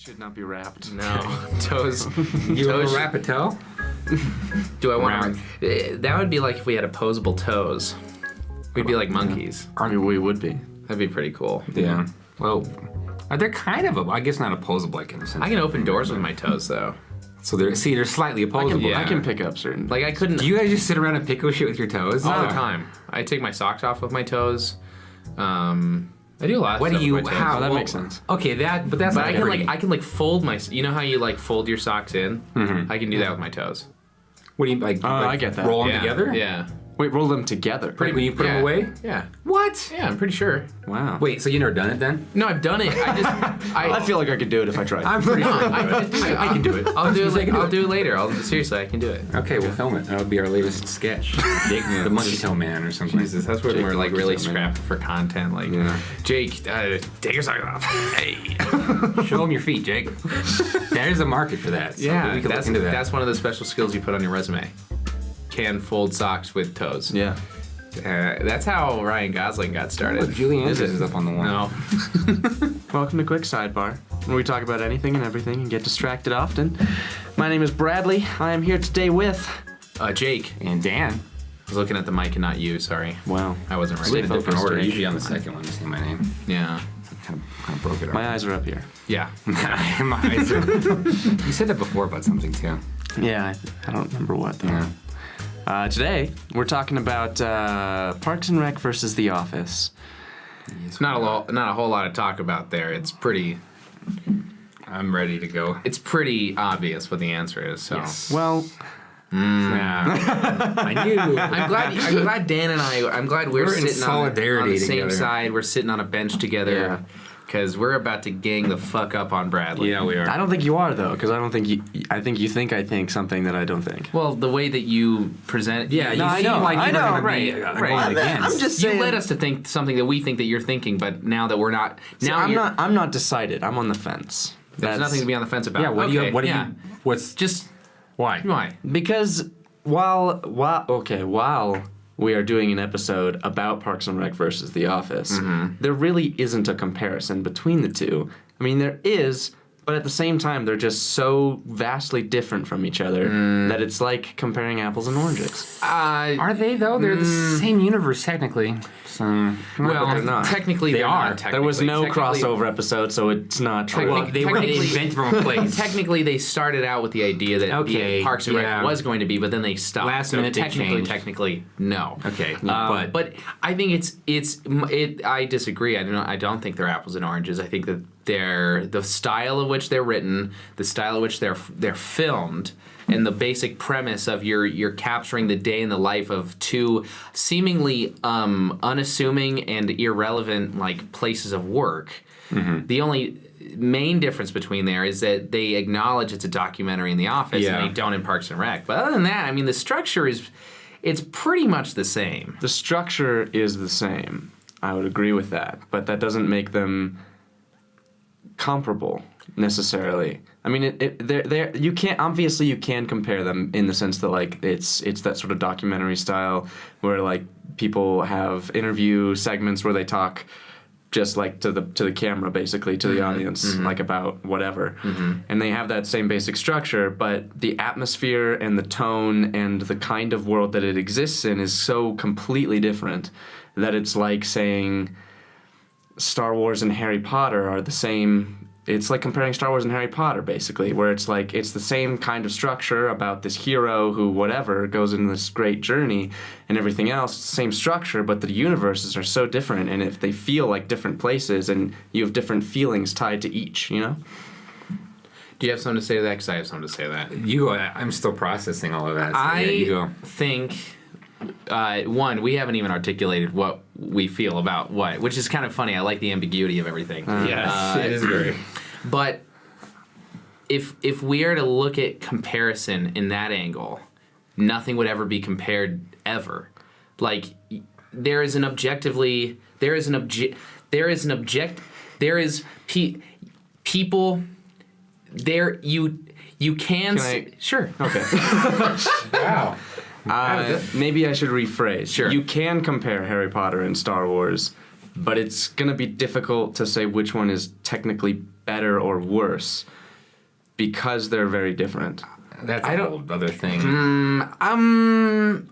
Should not be wrapped. No. Toes. You want to wrap a toe? Do I want to? That would be like if we had opposable toes. We'd be like monkeys. We would be. That'd be pretty cool. Yeah. Well, they're kind of, I guess not opposable, like in a sense. I can open doors with my toes, though. So they're slightly opposable. Yeah. I can pick up certain. Like I couldn't. Do you guys just sit around and pick up shit with your toes? all the time. I take my socks off with my toes. I do a lot. What of do stuff you? with my toes. How? that makes sense. Okay, that's But not I can every- I can fold my. You know how you like fold your socks in? Mhm. I can do that with my toes. What do you like? I get that. Roll them Yeah. together. Yeah. Wait, roll them together. Like when you put them Yeah. away. Yeah. What? Yeah, I'm pretty sure. Wow. Wait, so you never done it then? No, I've done it. I I feel like I could do it if I tried. I'm pretty sure. I can do it. I'll do it. I'll do it later. Seriously, I can do it. Okay, we'll film it. That'll be our latest sketch. Jake, the Monkey Toe Man or something. Jesus, that's when Jake we're like the really Monkey Toe Man. scrapping for content. Like, Yeah. Jake, take your socks off. Hey. Show them your feet, Jake. There's a market for that. So Yeah, we can look that's into that. that's one of the special skills you put on your resume. Can fold socks with toes. Yeah. That's how Ryan Gosling got started. Julie Andrews is up on the wall. No. Welcome to Quick Sidebar, where we talk about anything and everything and get distracted often. My name is Bradley. I am here today with. Jake. And Dan. I was looking at the mic and not you. Sorry. Wow. I wasn't We're ready. in a different focused, order. Jake. Usually on the second one, you say my name. Yeah. Kind of broke it up. My eyes are up here. Yeah. My eyes are- You said that before about something too. Yeah, I don't remember what though. Yeah. Today we're talking about Parks and Rec versus The Office. It's not a whole lot to talk about there. It's pretty. I'm ready to go. It's pretty obvious what the answer is. So. Yes. Well, Yeah. I knew. I'm glad Dan and I'm glad we're We're in sitting on solidarity the same together. side. We're sitting on a bench together. Yeah. Because we're about to gang the fuck up on Bradley. Yeah, we are. I don't think you are though, because I don't think you. I think you think I think something that I don't think. Well, the way that you present it. Yeah, No, you I seem know, like I you know, were going right, to be right. going against. I'm just You saying. led us to think something that we think that you're thinking, but now that we're not. See, Now I'm not decided. I'm on the fence. there's nothing to be on the fence about. Yeah, what do Okay, you, yeah. what's, Just why? why? Because while we are doing an episode about Parks and Rec versus The Office, there really isn't a comparison between the two. I mean, there is, but at the same time, they're just so vastly different from each other that it's like comparing apples and oranges. Are they, though? They're the same universe, technically. So, Well, they're not. technically They they're are. not. There was no Technically- crossover episode, so it's not true. well, they were technically- invented from a place. Technically, they started out with the idea that Okay, the Parks and Rec yeah. was going to be, but then they stopped. Last so minute they changed. technically, no. Okay, But I think I disagree. I don't think they're apples and oranges. I think that they're the style of which they're written, the style of which they're filmed, and the basic premise of you're capturing the day in the life of two seemingly unassuming and irrelevant like places of work. The only main difference between there is that they acknowledge it's a documentary in The Office Yeah. and they don't in Parks and Rec. But other than that, I mean, the structure it's pretty much the same. The structure is the same. I would agree with that, but that doesn't make them comparable necessarily. I mean, you can compare them in the sense that like it's that sort of documentary style where like people have interview segments where they talk just like to the camera, basically to the audience, like about whatever, and they have that same basic structure, but the atmosphere and the tone and the kind of world that it exists in is so completely different that it's like saying Star Wars and Harry Potter are the same. It's like comparing Star Wars and Harry Potter, basically, where it's like it's the same kind of structure about this hero who, whatever, goes in this great journey and everything else. It's the same structure, but the universes are so different, and if they feel like different places, and you have different feelings tied to each, you know? Do you have something to say to that? Because I have something to say to that. You go. I'm still processing all of that. So I yeah, you go. think, one, we haven't even articulated what we feel about what, which is kind of funny. I like the ambiguity of everything. Yes, it is very. But if we are to look at comparison in that angle, nothing would ever be compared ever. Like there is people there you can sure. Okay. Wow. Maybe I should rephrase. Sure. You can compare Harry Potter and Star Wars but it's gonna be difficult to say which one is technically better or worse because they're very different. That's a whole other thing.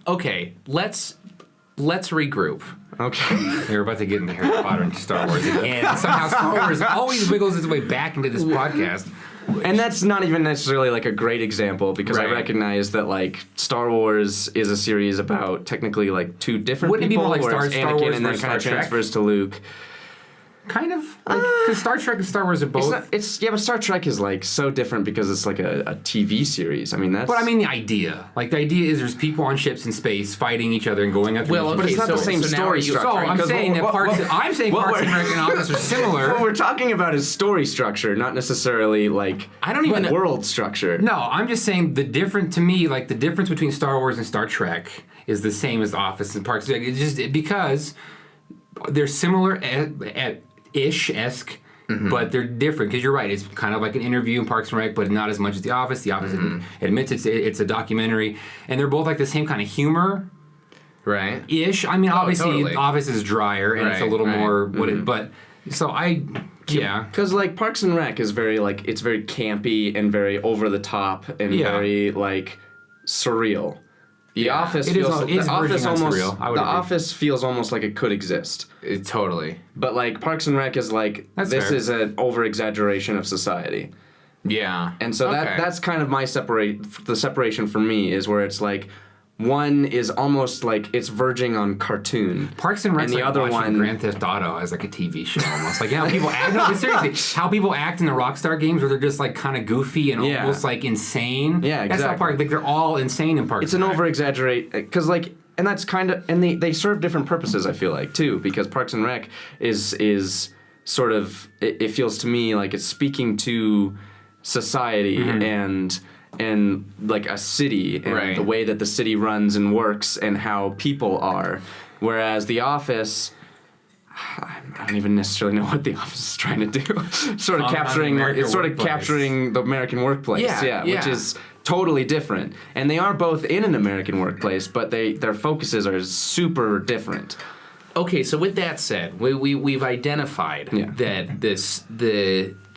Okay, let's regroup. Okay. We're about to get into Harry Potter and Star Wars again. Somehow Star Wars always wiggles its way back into this podcast. And that's not even necessarily like a great example because I recognize that like Star Wars is a series about technically like two different Wouldn't it be people, more like whereas Star Anakin Wars and then versus kind of Star Trek? transfers to Luke. Kind of. Because Star Trek and Star Wars are both. But Star Trek is like so different because it's like a TV series. I mean that's. But I mean the idea. Like the idea is there's people on ships in space fighting each other and going after. Well, each but other. it's not the same so now story you- structure. So I'm because saying that Parks and Rec and Office are similar. What we're talking about is story structure, not necessarily like I don't even- world structure. No, I'm just saying the difference between Star Wars and Star Trek is the same as Office and Parks and Rec. It's just because they're similar esque. Mm-hmm. But they're different because you're right. It's kind of like an interview in Parks and Rec, but not as much as The Office. The Office admits it's a documentary, and they're both like the same kind of humor, Right. ish. I mean, obviously, totally. Office is drier and it's a little more but so Because like Parks and Rec is very like it's very campy and very over the top and very like surreal. The Office It is feels it's the Office verging on almost surreal. I would the agree. Office feels almost like it could exist. Totally. But like Parks and Rec is like That's this fair. is an over exaggeration of society. Yeah. And so Okay. that's kind of the separation for me is where it's like one is almost like it's verging on cartoon. Parks and Rec, and the like other watching one Grand Theft Auto as like a TV show almost. Like how people act. No, but seriously, how people act in the Rockstar games where they're just like kind of goofy and almost like insane. Yeah, That's how exactly. like they're all insane in Parks. It's an over exaggerate because like and that's kind of and they serve different purposes I feel like too because Parks and Rec is sort of it feels to me like it's speaking to society and like a city and the way that the city runs and works and how people are, whereas The Office. I don't even necessarily know what The Office is trying to do. sort of capturing the American workplace. Yeah. Which is totally different. And they are both in an American workplace, but their focuses are super different. Okay, so with that said, we've identified that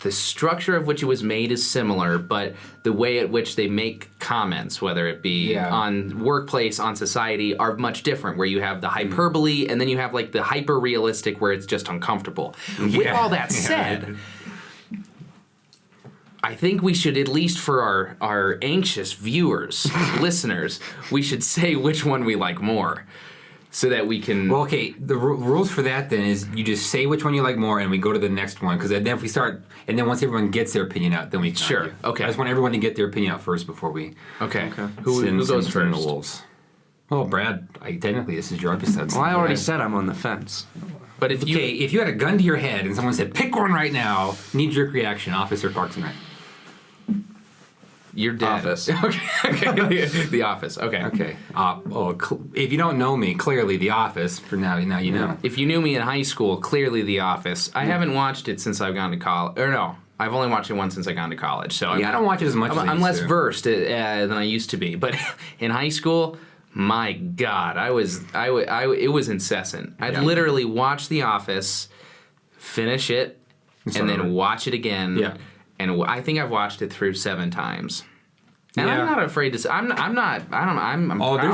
the structure of which it was made is similar, but the way at which they make comments, whether it be on workplace, on society, are much different, where you have the hyperbole and then you have like the hyper-realistic where it's just uncomfortable. With all that said, I think we should, at least for our anxious viewers, listeners, we should say which one we like more. So that we can... Well, okay, the rules for that then is you just say which one you like more and we go to the next one. Because then if we start... And then once everyone gets their opinion out, then we can argue. Okay. I just want everyone to get their opinion out first before we... Okay. Who goes send first? the wolves? Well, Brad, technically this is your episode. Well, I already said I'm on the fence. But if you... Okay, if you had a gun to your head and someone said, pick one right now, knee-jerk reaction, Office or Parks and Rec? You're dead. Office. Okay. The Office. Okay. Okay. If you don't know me, clearly The Office. For now you know. If you knew me in high school, clearly The Office. I haven't watched it since I've gone to college. Or no, I've only watched it once since I've gone to college. So I don't watch it as much as I I'm used less to. versed than I used to be. But in high school, my God, it was incessant. I'd literally watch The Office, finish it, and then watch it again. Yeah. And I think I've watched it through 7 times. And I'm not afraid to say, I'm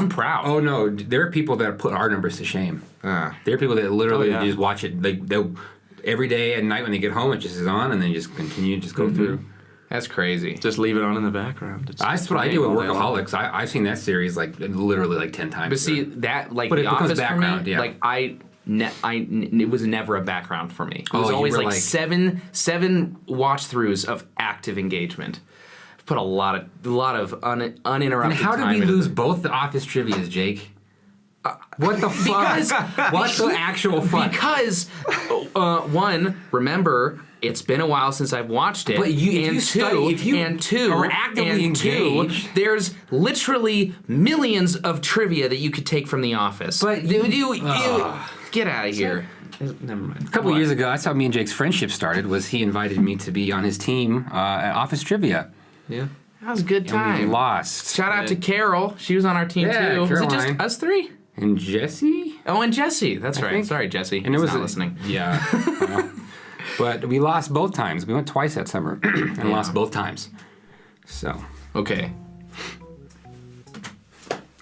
proud. Oh no, there are people that put our numbers to shame. There are people that literally just watch it. They'll every day at night when they get home, it just is on, and then just continue, just go through. That's crazy. Just leave it on in the background. That's what I do with Workaholics. I've seen that series like literally like 10 times. But see, that like But The it becomes Office background, for me, yeah. like it was never a background for me. It was you always were like like- seven watch throughs of active engagement. I've put a lot of uninterrupted. And how did time we into lose the- both the Office trivias, Jake? What the fuck? What's the actual fuck? Because one, remember, it's been a while since I've watched it. But if you are actively engaged, there's literally millions of trivia that you could take from The Office. But you get out of here. Never mind. a couple of years ago, that's how me and Jake's friendship started. Was he invited me to be on his team at Office Trivia? Yeah. That was a good And we time. lost. Shout out to Carol. She was on our team Yeah, too. Was it Caroline. just us 3? And Jesse? Oh, and Jesse. That's right. think. Sorry, Jesse. And it was not listening. Yeah. Well, but we lost both times. We went twice that summer and lost both times. So. Okay.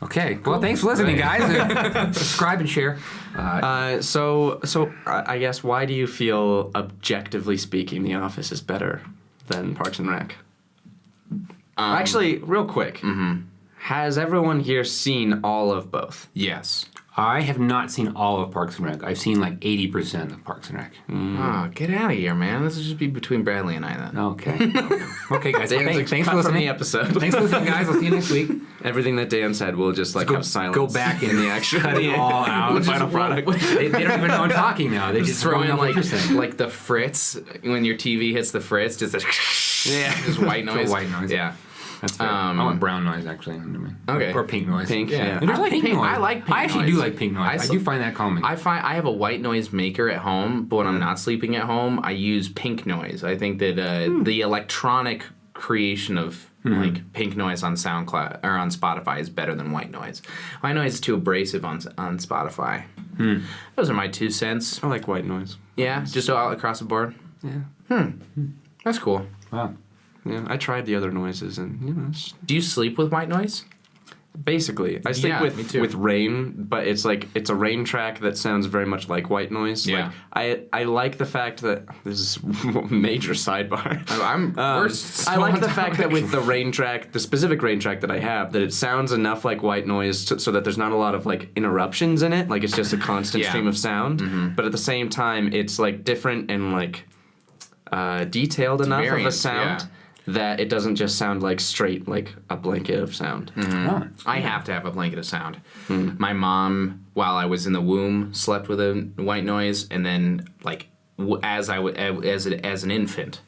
Okay. Well, thanks for listening, guys. Subscribe and share. So I guess why do you feel, objectively speaking, The Office is better than Parks and Rec? Actually, real quick, has everyone here seen all of both? Yes. I have not seen all of Parks and Rec. I've seen like 80% of Parks and Rec. Oh, get out of here, man. This will just be between Bradley and I then. Okay. Okay, guys. Well, thanks Cut for from listening. the episode. Thanks for listening, guys. I'll see you next week. Everything that Dan said, we'll just like have silence. Go back in the actual cut it all out. the final product. They don't even know I'm talking now. They just throw going in off what you're saying. like the fritz when your TV hits the fritz, just a just white noise. white noise. Yeah. That's fair. I want brown noise, actually. Okay. Or pink noise. Pink, yeah. There's I like pink pink- noise. I like pink I actually noise. do like pink noise. I do find that calming. I have a white noise maker at home, but when I'm not sleeping at home, I use pink noise. I think that the electronic creation of like pink noise on SoundCloud or on Spotify is better than white noise. White noise is too abrasive on Spotify. Those are my 2 cents. I like white noise. Yeah, just all across the board. Yeah. That's cool. Wow. Yeah, I tried the other noises, and Do you sleep with white noise? basically, I sleep Yeah, me too. with rain, but it's a rain track that sounds very much like white noise. Yeah. Like, I like the fact that this is major sidebar. I like the fact that with the rain track, the specific rain track that I have, that it sounds enough like white noise so that there's not a lot of like interruptions in it. Like it's just a constant Yeah. stream of sound. But at the same time, it's like different and like detailed enough of a variant, sound. yeah. That it doesn't just sound like straight, like a blanket of sound. Oh. I have to have a blanket of sound. My mom, while I was in the womb, slept with a white noise, and then like as an infant,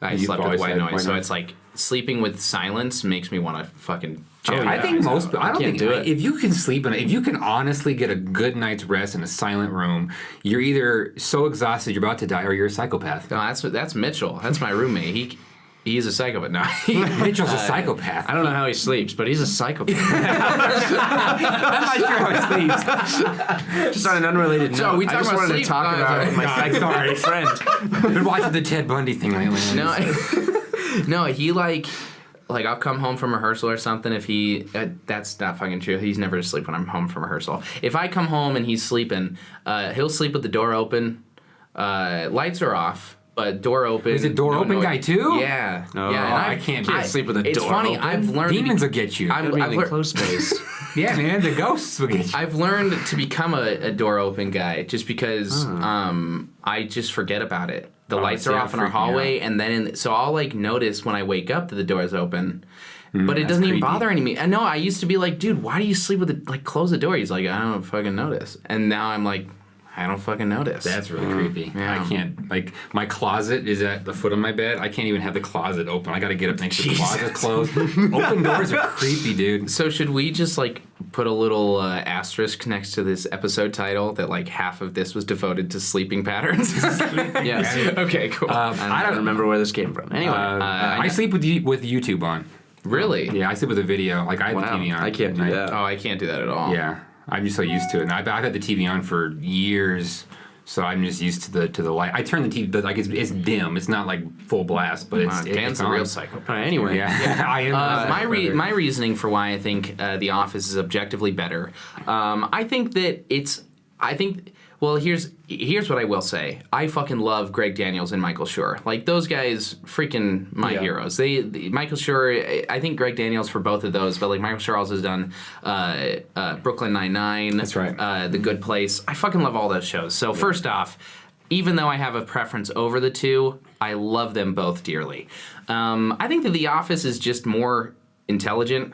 I You've slept with always white had noise. white So noise. it's like sleeping with silence makes me want to fucking. Check Oh, my I think eyes most. out. I don't can't think do it. if you can sleep if you can honestly get a good night's rest in a silent room, you're either so exhausted you're about to die, or you're a psychopath. No, that's Mitchell. That's my roommate. He's a psychopath. No, Mitchell's a psychopath. I don't know how he sleeps, but he's a psychopath. I'm not sure how he sleeps. Just on an unrelated note, So we I talking just about wanted sleep? to talk Oh, about sorry. my God, psychopath friend. I've been watching the Ted Bundy thing lately. no, he like I'll come home from rehearsal or something. If he, that's not fucking true. He's never asleep when I'm home from rehearsal. If I come home and he's sleeping, he'll sleep with the door open, lights are off. But door open. He's a door open guy too? Yeah. Oh, yeah. And I can't sleep with a it's door funny. open. I've learned. Demons will get you. I've Gotta be in learned- enclosed space. Yeah, man, the ghosts will get you. I've learned to become a door open guy just because I just forget about it. The lights see, are that off in our freaked me hallway, and then so I'll like notice when I wake up that the door's open. But it that's doesn't even creepy. bother me. I know I used to be like, dude, why do you sleep with the close the door? He's like, I don't fucking notice. And now I'm like, I don't fucking notice. That's really creepy. Yeah. I can't, my closet is at the foot of my bed. I can't even have the closet open. I gotta get up next to the closet closed. Open doors are creepy, dude. So should we just like put a little asterisk next to this episode title that like half of this was devoted to sleeping patterns? Yes. Okay, cool. I don't remember where this came from. Anyway, I sleep with YouTube on. Really? Yeah, I sleep with a video. Like I have wow, the TV on. I can't do that. Oh, I can't do that at all. Yeah, I'm just so used to it. And I've had the TV on for years, so I'm just used to the light. I turn the TV, like it's dim. It's not like full blast, but Wow, Dan's it's a on. real psychopath. All right, anyway. Yeah, I am. My reasoning for why I think The Office is objectively better. I think that well, here's what I will say. I fucking love Greg Daniels and Michael Schur. Like those guys, freaking my heroes. Michael Schur. I think Greg Daniels for both of those, but like Michael Schur also has done Brooklyn Nine-Nine. That's right. The Good Place. I fucking love all those shows. So first off, even though I have a preference over the two, I love them both dearly. I think that The Office is just more intelligent.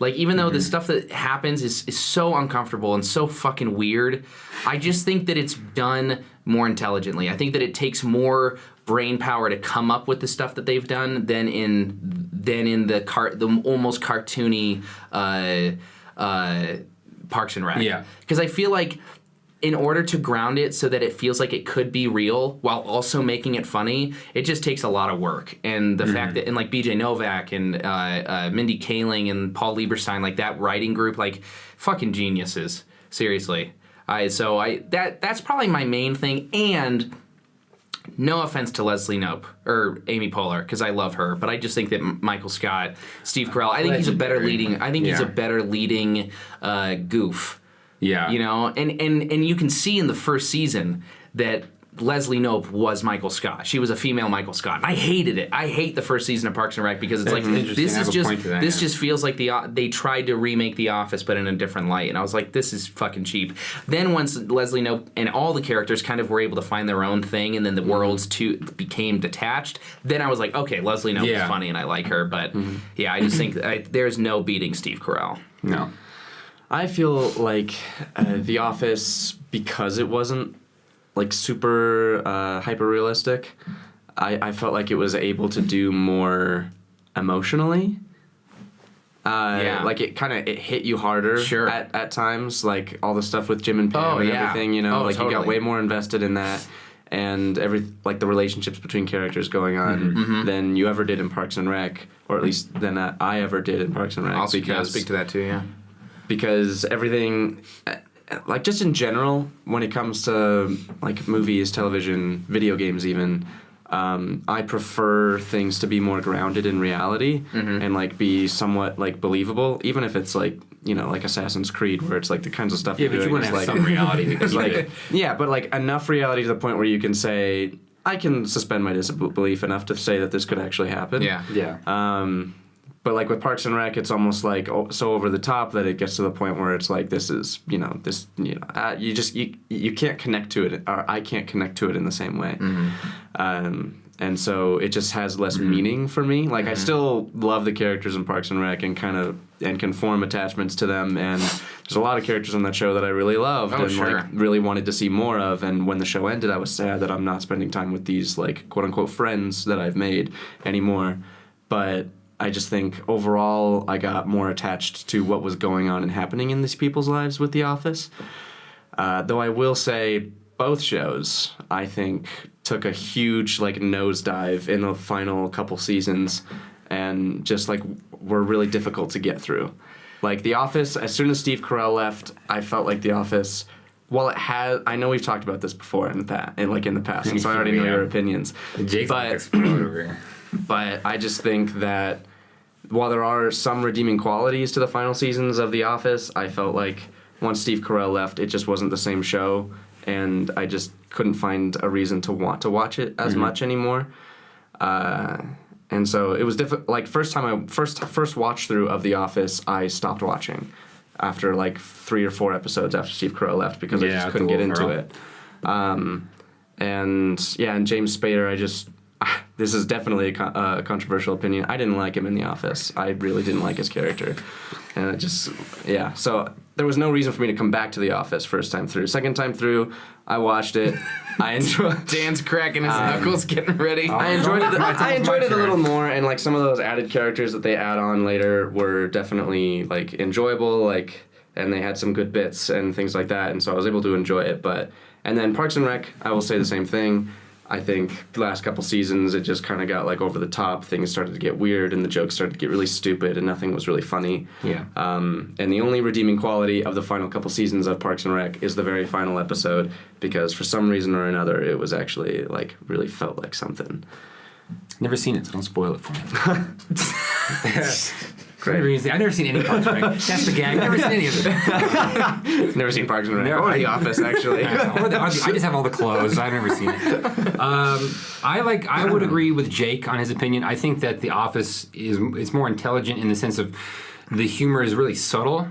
Like, even though the stuff that happens is so uncomfortable and so fucking weird, I just think that it's done more intelligently. I think that it takes more brain power to come up with the stuff that they've done than in the almost cartoony Parks and Rec. Yeah. Because I feel like in order to ground it so that it feels like it could be real while also making it funny, it just takes a lot of work. And the fact that, and like BJ Novak and Mindy Kaling and Paul Lieberstein, like that writing group, like fucking geniuses. Seriously. That's probably my main thing. And no offense to Leslie Knope or Amy Poehler, because I love her, but I just think that Michael Scott, Steve Carell, I think he's a better leading. I think he's a better leading goof. Yeah. You know, and you can see in the first season that Leslie Knope was Michael Scott. She was a female Michael Scott. And I hated it. I hate the first season of Parks and Rec because it's That's like interesting. this I is have a point to that, this yeah. just feels like they tried to remake The Office but in a different light. And I was like, this is fucking cheap. Then once Leslie Knope and all the characters kind of were able to find their own thing, and then the worlds too became detached, then I was like, okay, Leslie Knope is funny and I like her. But yeah, I just think there's no beating Steve Carell. No. I feel like The Office, because it wasn't like super hyper realistic, I felt like it was able to do more emotionally. Like it hit you harder at times, like all the stuff with Jim and Pam and everything, you know, like totally. You got way more invested in that and the relationships between characters going on than you ever did in Parks and Rec, or at least than I ever did in Parks and Rec. I'll speak to that too, yeah. Because everything, like just in general, when it comes to like movies, television, video games even, I prefer things to be more grounded in reality and like be somewhat like believable, even if it's like, you know, like Assassin's Creed, where it's like the kinds of stuff you're doing. Yeah, but you want to have some reality. It's like, yeah, but like enough reality to the point where you can say, I can suspend my disbelief enough to say that this could actually happen. Yeah. But like with Parks and Rec, it's almost like so over the top that it gets to the point where it's like you can't connect to it, or I can't connect to it in the same way, and so it just has less meaning for me. Like I still love the characters in Parks and Rec and can form attachments to them, and there's a lot of characters on that show that I really loved like really wanted to see more of. And when the show ended, I was sad that I'm not spending time with these like quote unquote friends that I've made anymore, but I just think overall I got more attached to what was going on and happening in these people's lives with The Office. Though I will say both shows, I think, took a huge like nosedive in the final couple seasons and just like were really difficult to get through. Like The Office, as soon as Steve Carell left, I felt like The Office, while it had, I know we've talked about this before in the past, and so I already know your opinions. But I just think that while there are some redeeming qualities to the final seasons of The Office, I felt like once Steve Carell left, it just wasn't the same show, and I just couldn't find a reason to want to watch it as much anymore. And so it was difficult. Like first watch through of The Office, I stopped watching after like 3 or 4 episodes after Steve Carell left because I just couldn't get into it. And James Spader, this is definitely a controversial opinion. I didn't like him in The Office. I really didn't like his character. And so there was no reason for me to come back to The Office first time through. Second time through, I watched it. I enjoyed. Dan's cracking his knuckles, getting ready. I enjoyed it. I enjoyed it a little more, and like some of those added characters that they add on later were definitely like enjoyable, and they had some good bits and things like that, and so I was able to enjoy it. And then Parks and Rec, I will say the same thing. I think the last couple seasons, it just kind of got like over the top. Things started to get weird, and the jokes started to get really stupid, and nothing was really funny. Yeah. And the only redeeming quality of the final couple seasons of Parks and Rec is the very final episode, because for some reason or another, it was actually like really felt like something. Never seen it, so don't spoil it for me. I've never seen any Parks and Rec. That's the gag. I've never seen any of it. Never seen Parks and Rec. Or The Office, actually. I just have all the clothes. I've never seen it. I would agree with Jake on his opinion. I think that The Office is more intelligent in the sense of the humor is really subtle.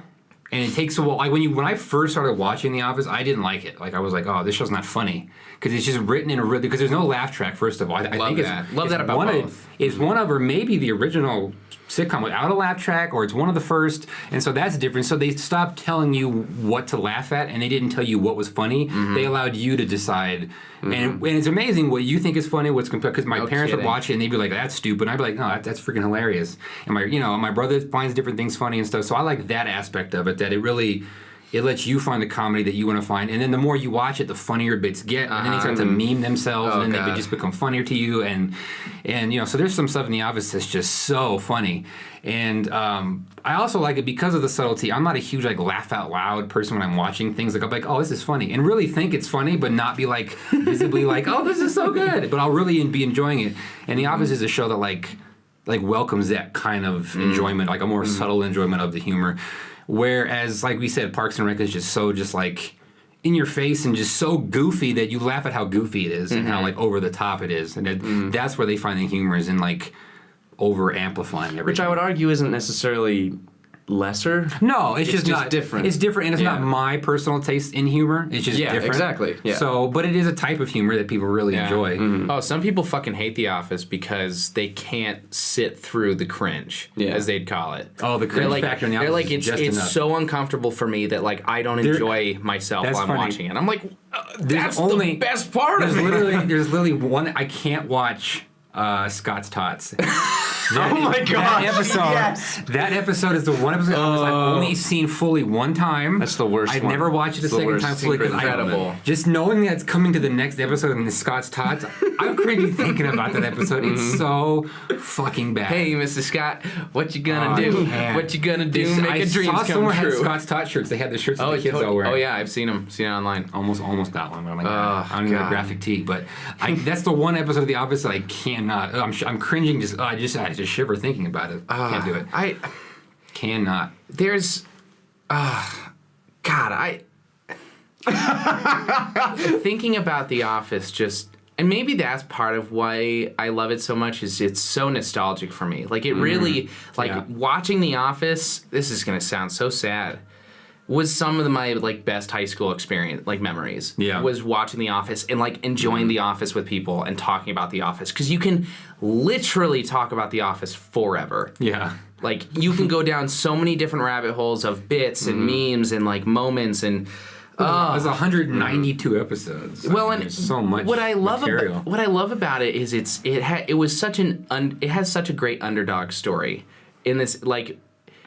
And it takes a while. Like when I first started watching The Office, I didn't like it. Like I was like, oh, this show's not funny because it's just written in because there's no laugh track. First of all, I think love that about both. It's one of, or maybe the original sitcom without a laugh track, or it's one of the first, and so that's different. So they stopped telling you what to laugh at, and they didn't tell you what was funny. They allowed you to decide, and it's amazing what you think is funny. What's because my parents would watch it and they'd be like, "That's stupid," and I'd be like, "No, that's freaking hilarious." And my brother finds different things funny and stuff. So I like that aspect of it. That it really It lets you find the comedy that you want to find, and then the more you watch it, the funnier bits get, and then they start to meme themselves, and then they just become funnier to you, and so there's some stuff in The Office that's just so funny, and I also like it because of the subtlety. I'm not a huge laugh out loud person when I'm watching things. I'm like, oh, this is funny, and really think it's funny, but not be visibly oh, this is so good, but I'll really be enjoying it. And The Office is a show that like welcomes that kind of enjoyment, a more subtle enjoyment of the humor. Whereas, like we said, Parks and Rec is just so in your face and just so goofy that you laugh at how goofy it is and how over the top it is, and that's where they find the humor is in over amplifying everything. Which I would argue isn't necessarily lesser. No, it's just not different. It's different, and it's not my personal taste in humor. It's just different. Exactly. Yeah. So, but it is a type of humor that people really enjoy. Oh, some people fucking hate The Office because they can't sit through the cringe, as they'd call it. Oh, the cringe factor in The Office is just it's enough. so uncomfortable for me that I don't enjoy myself while I'm watching it. I'm like, that's the best part of it. There's literally one I can't watch. Scott's Tots. Oh my god! That episode is the one episode I've only seen fully one time. That's the worst. I've never watched it a second time fully because incredible. Just knowing that it's coming to the next episode in the Scott's Tots, I'm crazy thinking about that episode. It's so fucking bad. Hey, Mr. Scott, what you gonna do? What you gonna do? Make a dream come true. Someone had Scott's Tots shirts. They had the shirts that the kids all wear. Oh yeah, I've seen them. Seen it online. Almost got one. But I'm I don't even have a graphic tee, but that's the one episode of The Office that I cannot. I'm cringing. I just shiver thinking about it. Can't do it. I cannot. There's, thinking about The Office just, and maybe that's part of why I love it so much, is it's so nostalgic for me. It really, watching The Office, this is going to sound so sad, was some of my best high school experience, memories. Yeah. Was watching The Office and enjoying The Office with people and talking about The Office, because you can literally talk about The Office forever. Yeah. You can go down so many different rabbit holes of bits and memes and moments and. There's 192 episodes. Well, and there's so much what I love material. what I love about it is it has such a great underdog story in this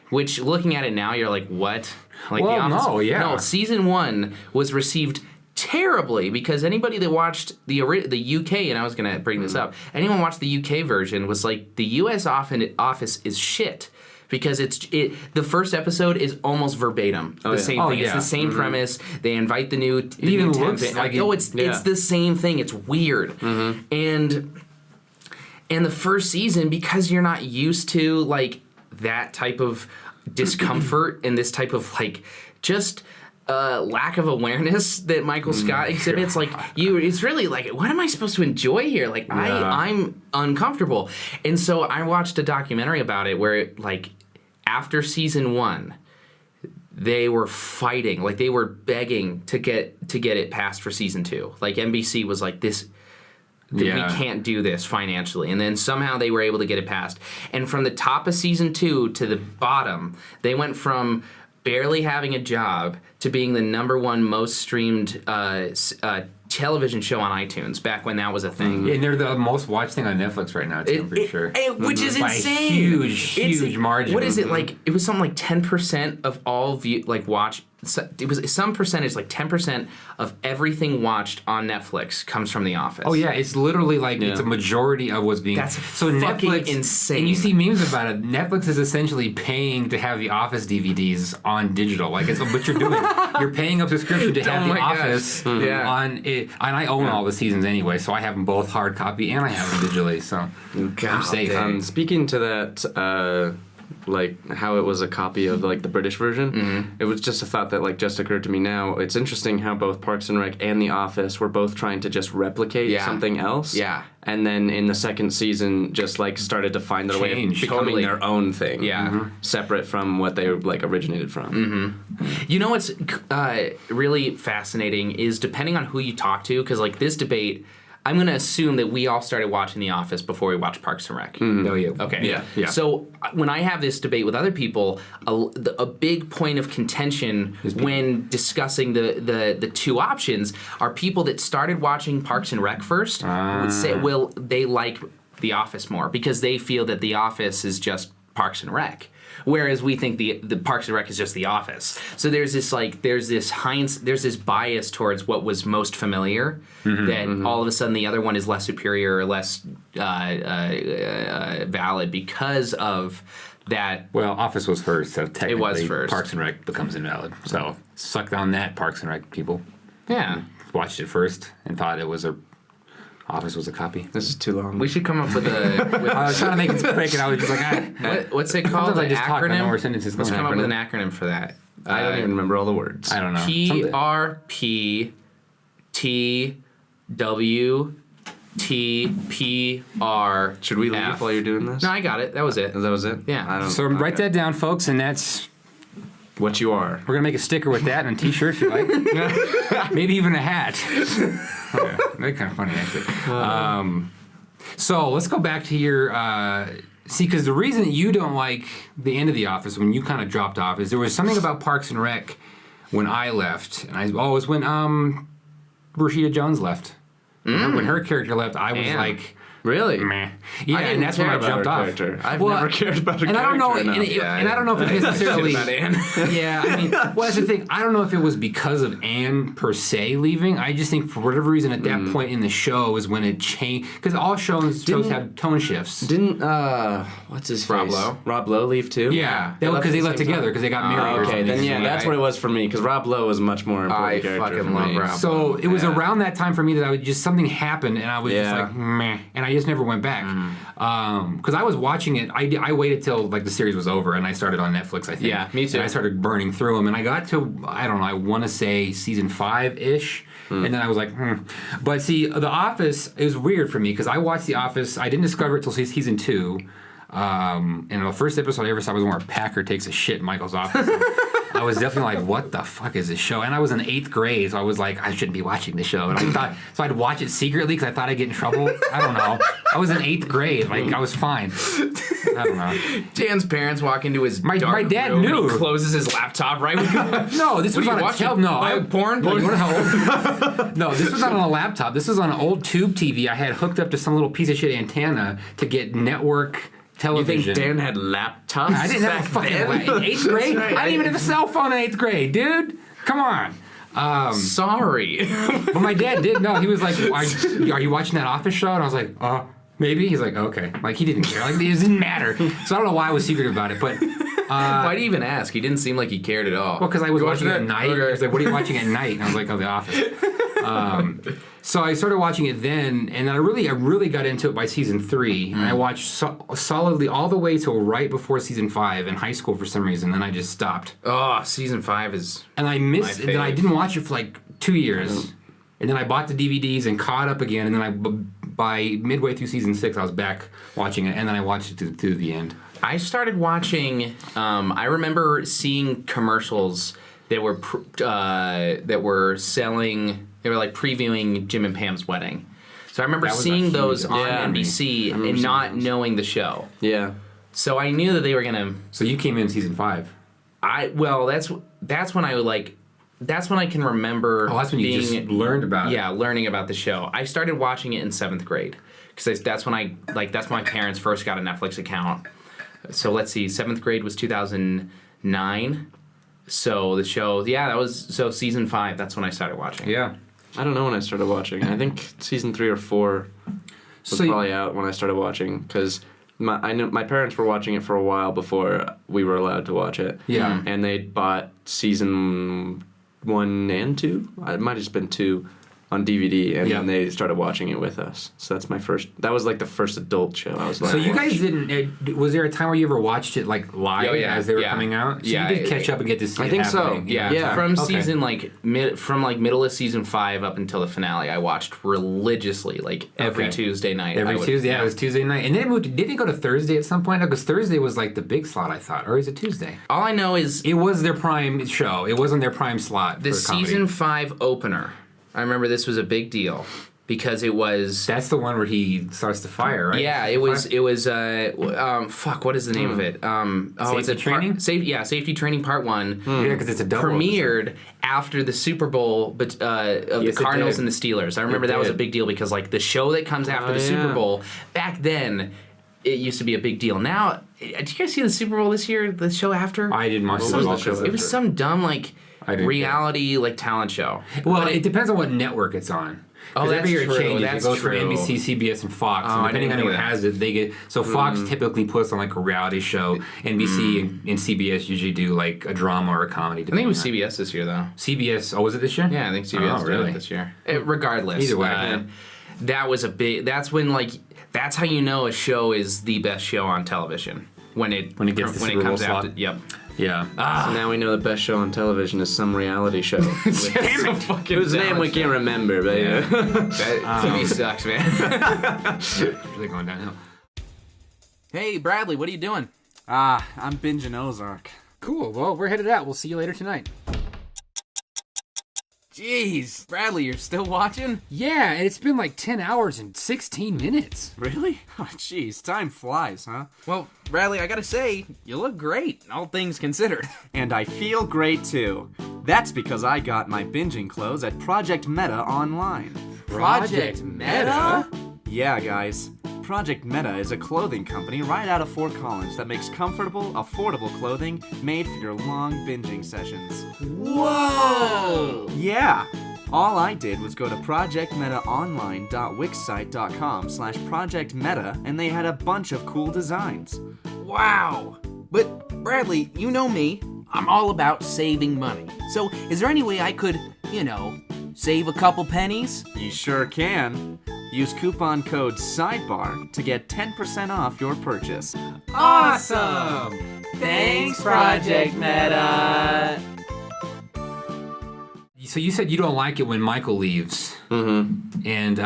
which looking at it now you're like, what? The Office, no, season 1 was received terribly because anybody that watched the UK, and I was gonna bring this up, anyone watched the UK version was the US Office is shit. Because the first episode is almost verbatim the same thing. It's the same premise. They invite the new it even looks it's the same thing. It's weird, and the first season, because you're not used to that type of discomfort and this type of just lack of awareness that Michael Scott exhibits. It's really what am I supposed to enjoy here? I'm uncomfortable, and so I watched a documentary about it where after season 1, they were fighting, they were begging to get it passed for season 2. NBC was this. We can't do this financially. And then somehow they were able to get it passed. And from the top of season 2 to the bottom, they went from barely having a job to being the #1 most streamed television show on iTunes back when that was a thing. And they're the most watched thing on Netflix right now, too, I'm pretty sure. Which is by insane. Huge margin. What is it it was something 10% of all watch. It was some percentage, 10% of everything watched on Netflix comes from The Office. Oh yeah, it's literally it's a majority of what's being. That's fucking Netflix, insane. And you see memes about it. Netflix is essentially paying to have The Office DVDs on digital. It's what you're doing. You're paying a subscription to have The Office on it. And I own all the seasons anyway, so I have them both hard copy and I have them digitally. So I'm safe. Speaking to that. How it was a copy of the British version. It was just a thought that just occurred to me now. It's interesting how both Parks and Rec and The Office were both trying to just replicate something else. Yeah. And then in the second season, just started to find their way of becoming their own thing. Yeah. Separate from what they originated from. You know what's really fascinating is depending on who you talk to, because this debate. I'm going to assume that we all started watching The Office before we watched Parks and Rec. Oh, yeah. Okay. Yeah. So when I have this debate with other people, a big point of contention when discussing the two options are people that started watching Parks and Rec first would say, they like The Office more because they feel that The Office is just Parks and Rec. Whereas we think the Parks and Rec is just The Office. So there's this bias towards what was most familiar, that all of a sudden the other one is less superior or less valid because of that. Well, Office was first, so technically It was first. Parks and Rec becomes invalid. So sucked on that, Parks and Rec people. Yeah. Watched it first and thought Office was a copy. This is too long. We should come up with a... I was trying to make it quick, and I was just like, what's it called? Sometimes I An just talk, I know acronym? where sentences Let's go. come up with an acronym for that. I don't even remember all the words. I don't know. PRPTWTPR. Should we leave while you're doing this? No, I got it. That was it. That was it? Yeah. I don't, So write that down, folks, and that's... What you are. We're going to make a sticker with that and a t-shirt if you like. Maybe even a hat. Yeah, that'd be kind of funny, actually. So let's go back to your... see, because the reason that you don't like the end of The Office when you kind of dropped off is there was something about Parks and Rec when I left. And I always when Rashida Jones left. When her character left, I was Damn. like... Really? Meh. Yeah, didn't and that's when care I about jumped her off. character. I've Well, never cared about her and I don't know, character and, enough. and I don't know if it's necessarily. About Anne. Yeah, I mean, well, that's the thing. I don't know if it was because of Anne per se leaving. I just think for whatever reason at that point in the show is when it changed. Because all shows have tone shifts. Didn't what's his Rob face? Lowe? Rob Lowe leave too? Yeah, They because they at the left same together time? because they got married. or Okay, something. then yeah, that's what it was for me. Because Rob Lowe was much more important I character fucking for love me. Rob. So it was Yeah. around that time for me that I would just something happened and I was just Yeah. like meh, and I just never went back. Because I was watching it, I waited till like the series was over and I started on Netflix. I think. Yeah, me too. And I started burning through them, and I got to I don't know, I want to say season 5-ish. And then I was like, But see, The Office is weird for me because I watched The Office. I didn't discover it till season 2. And the first episode I ever saw was where Packer takes a shit in Michael's office. I was definitely like, what the fuck is this show? And I was in 8th grade, so I was like, I shouldn't be watching this show. And I thought, so I'd watch it secretly because I thought I'd get in trouble. I don't know. I was in 8th grade. Like, I was fine. I don't know. Dan's parents walk into his My dark dad room and knew. he closes his laptop right when No, this was are on you a watching? No, Porn? No, you wanna know how old? No, this was not on a laptop. This was on an old tube TV I had hooked up to some little piece of shit antenna to get network You television. think Dan had laptops? I didn't have a back fucking then? in 8th grade. That's right. I didn't even have a cell phone in 8th grade, dude. Come on. Sorry. But my dad did know. He was like, "Are you watching that Office show?" And I was like, maybe." He's like, "Okay." Like he didn't care. Like it didn't matter. So I don't know why I was secretive about it, but Why do you even ask? He didn't seem like he cared at all. well, because I was You watching it at that? night. Okay. He was like, "What are you watching at night?" And I was like, "Oh, The Office." So I started watching it then, and I really got into it by season 3. And I watched solidly all the way till right before season 5 in high school for some reason. Then I just stopped. Oh, season 5 is... And I missed. My And then I fave. didn't watch it for like 2 years. And then I bought the DVDs and caught up again. And then by midway through season 6, I was back watching it. And then I watched it to the end. I started watching... I remember seeing commercials that were selling... They were like previewing Jim and Pam's wedding. So I remember That was a seeing huge- those on Yeah. NBC and seeing not those. knowing the show. Yeah. So I knew that they were gonna... So you came in season 5. That's when I can remember. Oh, that's when you just learned about it. Yeah, learning about the show. I started watching it in 7th grade because that's when my parents first got a Netflix account. So let's see, 7th grade was 2009. So the show, season 5. That's when I started watching. Yeah. I don't know when I started watching. I think season 3 or 4 was So you- probably out when I started watching because I knew my parents were watching it for a while before we were allowed to watch it. Yeah. And they bought season 1 and 2. It might have just been 2 on DVD, and Yeah. then they started watching it with us. So that's my first. That was like the first adult show I was like. So you guys didn't? Was there a time where you ever watched it like live Oh, yeah, as they were yeah. coming out? So Yeah, you did catch up and get to see. I it think so, happening. Yeah, Yeah. from Okay. season middle of season 5 up until the finale, I watched religiously, like every Okay. Tuesday night. Every Tuesday, yeah, it was Tuesday night, and then it moved. Did it go to Thursday at some point? Because Thursday was like the big slot, I thought, or is it Tuesday? All I know is It was their prime show. It wasn't their prime slot. the for comedy. season 5 opener. I remember this was a big deal because it was. That's the one where he starts to fire, right? Yeah, it was. It was. Fuck. What is the name of it? It's Safety a Training? Safety Training Part 1. Yeah, because it's a double. Premiered after the Super Bowl, of the Yes, it Cardinals did. and the Steelers. I remember It that was a did. big deal because like the show that comes after the yeah. Super Bowl back then. it used to be a big deal. Now, did you guys see the Super Bowl this year? The show after? I didn't watch What was the show? It was some dumb like reality like talent show. Well, it depends on what network it's on. Oh, Because that's every year it true. changes. That's it goes true. from NBC, CBS, and Fox. Oh, And I depending on didn't who know has it, they get. So Fox typically puts on like a reality show. NBC and CBS usually do like a drama or a comedy. I think it was CBS this year though. CBS. Oh, was it this year? Yeah, I think CBS did really? it this year. Regardless, Either way, that was a big. That's when like that's how you know a show is the best show on television when it gets the Super Bowl comes slot. after. Yep. Yeah. So now we know the best show on television is some reality show. Damn it! Whose name we can't remember, but yeah. That TV sucks, man. Really going downhill. Hey, Bradley, what are you doing? I'm binging Ozark. Cool. Well, we're headed out. We'll see you later tonight. Jeez, Bradley, you're still watching? Yeah, and it's been like 10 hours and 16 minutes. Really? Oh, jeez, time flies, huh? Well, Bradley, I gotta say, you look great, all things considered. And I feel great too. That's because I got my binging clothes at Project Meta online. Project Meta? Yeah, guys. Project Meta is a clothing company right out of Fort Collins that makes comfortable, affordable clothing made for your long binging sessions. Whoa! Yeah! All I did was go to projectmetaonline.wixsite.com/projectmeta and they had a bunch of cool designs. Wow! But, Bradley, you know me, I'm all about saving money. So, is there any way I could, save a couple pennies? You sure can. Use coupon code SIDEBAR to get 10% off your purchase. Awesome! Thanks, Project Meta! So you said you don't like it when Michael leaves. Mm-hmm. And,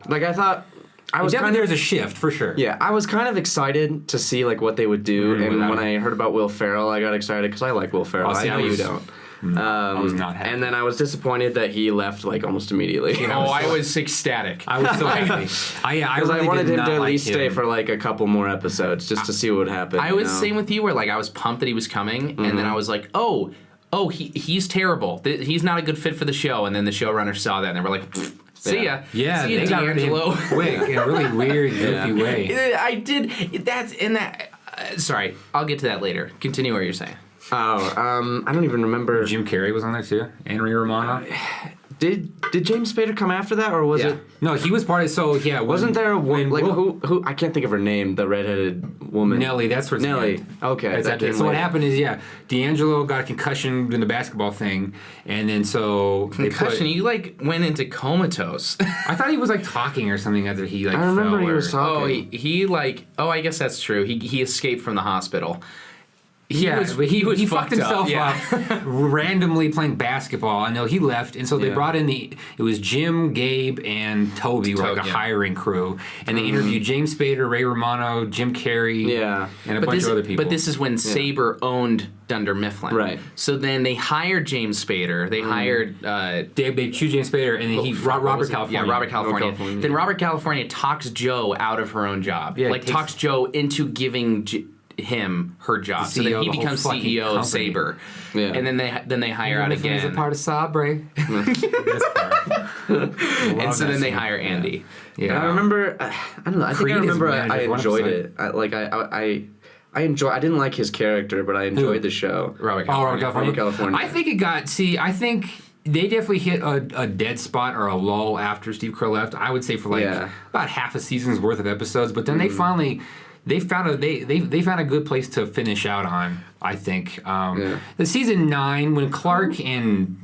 Like I thought, I was kind of there's a shift, for sure. yeah, I was kind of excited to see like what they would do, and without when I heard about Will Ferrell, I got excited because I like Will Ferrell. Oh, see, I know you don't. I was not happy. And then I was disappointed that he left like almost immediately. Oh, I was ecstatic. I was so happy. I Because really I wanted did him not to at like least stay him. for like a couple more episodes just to see what would happen. I was same with you, where like I was pumped that he was coming, and then I was like, oh, he's terrible. He's not a good fit for the show. And then the showrunners saw that, and they were like, see ya. Yeah, see ya, they got rid of D'Angelo. him quick in a really weird, goofy way. I did. That's in that. Sorry, I'll get to that later. Continue what you're saying. Oh, I don't even remember. Jim Carrey was on there too. Henry Romano. Did James Spader come after that, or was Yeah. it? No, he was part of. So yeah, Wasn't there a woman like Will- who? I can't think of her name. The redheaded woman. Nelly? That's what's Nelly. Okay. That's that it. came So what later. happened is, D'Angelo got a concussion in the basketball thing, and then so they Concussion. You like went into comatose. I thought he was like talking or something after he like. I remember fell he was or- talking. he like. Oh, I guess that's true. He escaped from the hospital. He he was fucked fucked up, himself yeah. up randomly playing basketball. I know he left, and so they Yeah. brought in it was Jim, Gabe, and Toby were like a yeah. hiring crew, and they interviewed James Spader, Ray Romano, Jim Carrey, Yeah. and a bunch of other people. But this is when Saber owned Dunder Mifflin. Right. So then they hired James Spader. They hired they choose James Spader, and then Robert California. Yeah, Robert California. California. Then Robert California talks Joe out of her own job. Yeah, like takes- talks Joe into giving him her job. So CEO then of he the whole becomes fucking CEO of company. Saber. Yeah. And then they hire out Mifflin is again. a part of Sabre. And so then they hire Andy. Yeah. I remember. I don't know. I think Creed I is remember. manager I of one enjoyed episode. it. I enjoy. I didn't like his character, but I enjoyed the show. Robert Oh, Robert California. California. California. I think it got. See, I think they definitely hit a dead spot or a lull after Steve Carell left. I would say for like Yeah. about half a season's worth of episodes, but then they finally. They found a good place to finish out on. I think the season 9 when Clark and